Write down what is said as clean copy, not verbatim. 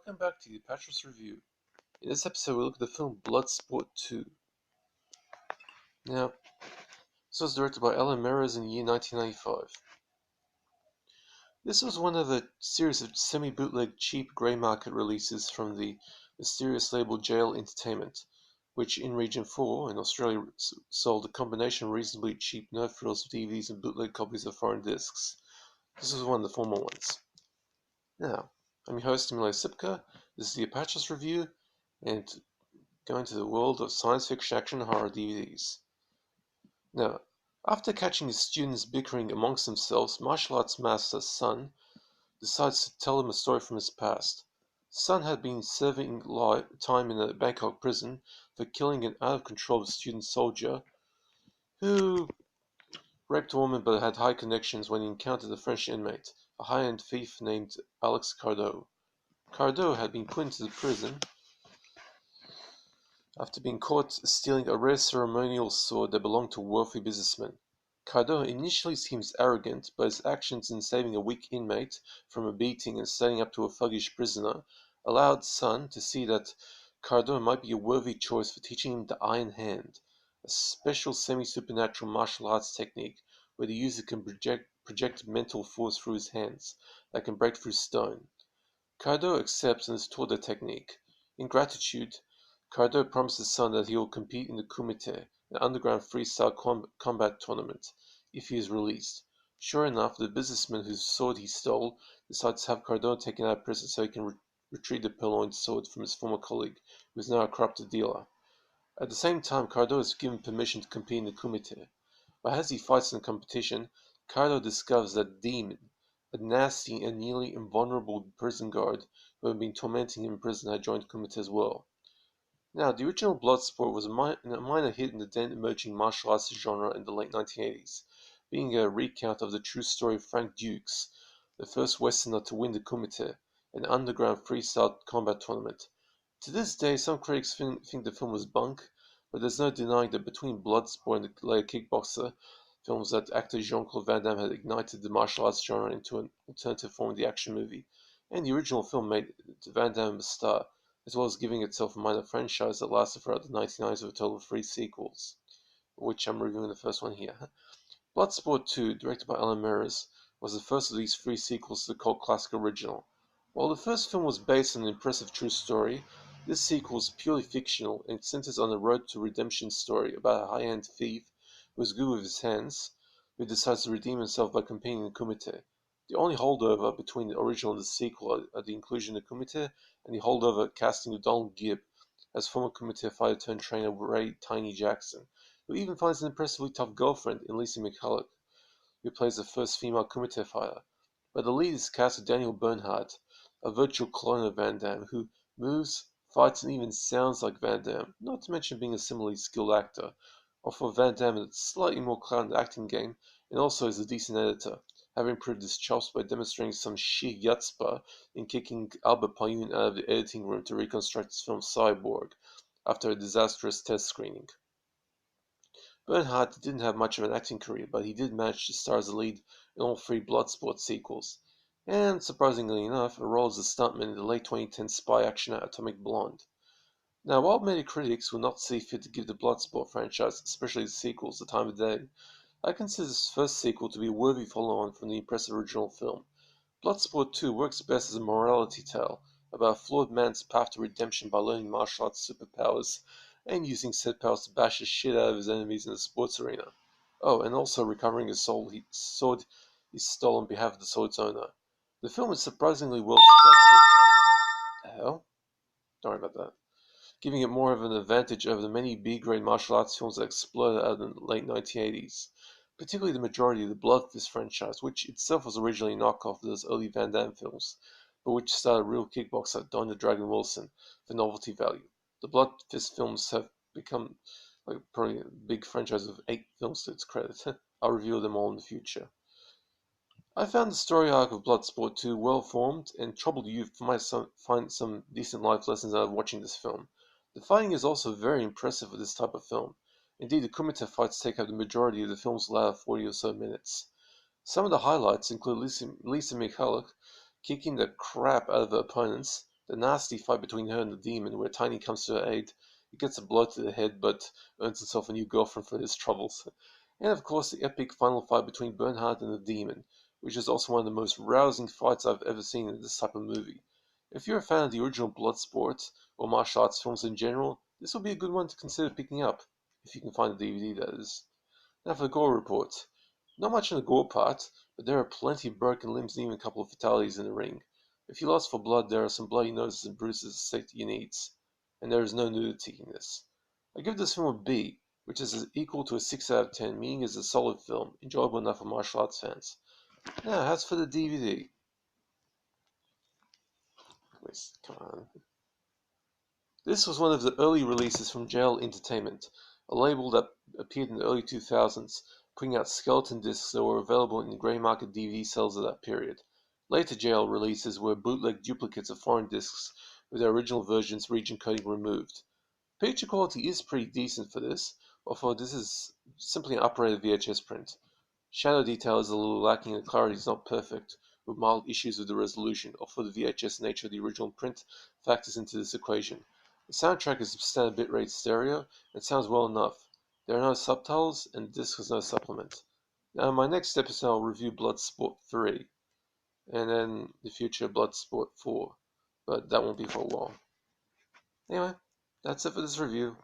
welcome back to the Apatros review. In this episode, we look at the film Bloodsport 2. Now, this was directed by Alan Meres in the year 1995. This was one of a series of semi-bootleg cheap grey market releases from the mysterious label Jail Entertainment, which in Region 4 in Australia sold a combination of reasonably cheap no-frills DVDs and bootleg copies of foreign discs. This was one of the former ones. Now, I'm your host, Emilio Sipka. This is the Apatros review, and going to the world of science fiction action horror DVDs. Now, after catching his students bickering amongst themselves, martial arts master Sun decides to tell them a story from his past. Sun had been serving time in a Bangkok prison for killing an out-of-control student soldier who raped a woman but had high connections when he encountered a French inmate, a high-end thief named Alex Cardot. Cardot had been put into the prison after being caught stealing a rare ceremonial sword that belonged to a wealthy businessman. Cardot initially seems arrogant, but his actions in saving a weak inmate from a beating and standing up to a thuggish prisoner allowed Sun to see that Cardot might be a worthy choice for teaching him the Iron Hand, a special semi-supernatural martial arts technique where the user can project mental force through his hands that can break through stone. Cardot accepts and is taught the technique. In gratitude, Cardot promises Sun that he will compete in the Kumite, an underground freestyle combat tournament, if he is released. Sure enough, the businessman whose sword he stole decides to have Cardot taken out of prison so he can retrieve the purloined sword from his former colleague, who is now a corrupted dealer. At the same time, Cardot is given permission to compete in the Kumite. But as he fights in the competition, Cardot discovers that Damme, a nasty and nearly invulnerable prison guard who had been tormenting him in prison, had joined Kumite as well. Now, the original Bloodsport was a minor hit in the then emerging martial arts genre in the late 1980s, being a recount of the true story of Frank Dukes, the first Westerner to win the Kumite, an underground freestyle combat tournament. To this day, some critics think the film was bunk, but there's no denying that between Bloodsport and the later Kickboxer films that actor Jean-Claude Van Damme had ignited the martial arts genre into an alternative form of the action movie, and the original film made Van Damme a star, as well as giving itself a minor franchise that lasted throughout the 1990s with a total of 3 sequels, which I'm reviewing the first one here. Bloodsport 2, directed by Alan Meres, was the first of these 3 sequels to the cult classic original. While the first film was based on an impressive true story, this sequel is purely fictional and centers on a road to redemption story about a high-end thief who is good with his hands, who decides to redeem himself by competing in Kumite. The only holdover between the original and the sequel are the inclusion of the Kumite and the holdover casting of Donald Gibb as former Kumite fighter turned trainer Ray Tiny Jackson, who even finds an impressively tough girlfriend in Lisa McCulloch, who plays the first female Kumite fighter. But the lead is cast with Daniel Bernhardt, a virtual clone of Van Damme, who moves, fights, and even sounds like Van Damme, not to mention being a similarly skilled actor. Or for Van Damme, it's slightly more clout in the acting game, and also is a decent editor, having proved his chops by demonstrating some sheer yutzpah in kicking Albert Payun out of the editing room to reconstruct his film Cyborg after a disastrous test screening. Bernhardt didn't have much of an acting career, but he did manage to star as a lead in all 3 Bloodsport sequels, and, surprisingly enough, a role as a stuntman in the late 2010 spy action Atomic Blonde. Now, while many critics will not see fit to give the Bloodsport franchise, especially the sequels, the time of day, I consider this first sequel to be a worthy follow-on from the impressive original film. Bloodsport 2 works best as a morality tale about a flawed man's path to redemption by learning martial arts superpowers and using said powers to bash the shit out of his enemies in the sports arena. Oh, and also recovering a sword he stole on behalf of the sword's owner. The film is surprisingly well structured. The hell? Sorry about that. Giving it more of an advantage over the many B-grade martial arts films that exploded out in the late 1980s, particularly the majority of the Blood Fist franchise, which itself was originally a knockoff of those early Van Damme films, but which starred a real kickboxer, Don the Dragon Wilson, for novelty value. The Blood Fist films have become probably a big franchise of 8 films to its credit. I'll reveal them all in the future. I found the story arc of Bloodsport 2 well formed, and troubled youth might find some decent life lessons out of watching this film. The fighting is also very impressive for this type of film. Indeed, the Kumite fights take up the majority of the film's latter 40 or so minutes. Some of the highlights include Lisa McCulloch kicking the crap out of her opponents, The nasty fight between her and the demon, where Tiny comes to her aid. He gets a blow to the head, but earns himself a new girlfriend for his troubles. And of course, the epic final fight between Bernhard and the demon, which is also one of the most rousing fights I've ever seen in this type of movie. If you're a fan of the original Bloodsport, or martial arts films in general, this will be a good one to consider picking up, if you can find the DVD, that is. Now for the gore report. Not much in the gore part, but there are plenty of broken limbs and even a couple of fatalities in the ring. If you lust for blood, there are some bloody noses and bruises to safety your needs, and there is no nudity in this. I give this film a B, which is equal to a 6 out of 10, meaning it's a solid film, enjoyable enough for martial arts fans. Now, as for the DVD, please, come on. This was one of the early releases from JL Entertainment, a label that appeared in the early 2000s, putting out skeleton discs that were available in greymarket DVD sales of that period. Later JL releases were bootleg duplicates of foreign discs with their original versions region coding removed. Picture quality is pretty decent for this, although this is simply an upgraded VHS print. Shadow detail is a little lacking and clarity is not perfect, with mild issues with the resolution, although the VHS nature of the original print factors into this equation. The soundtrack is standard bitrate stereo and sounds well enough. There are no subtitles and the disc has no supplement. Now in my next episode I'll review Bloodsport 3 and then the future Bloodsport 4, but that won't be for a while. Anyway, that's it for this review.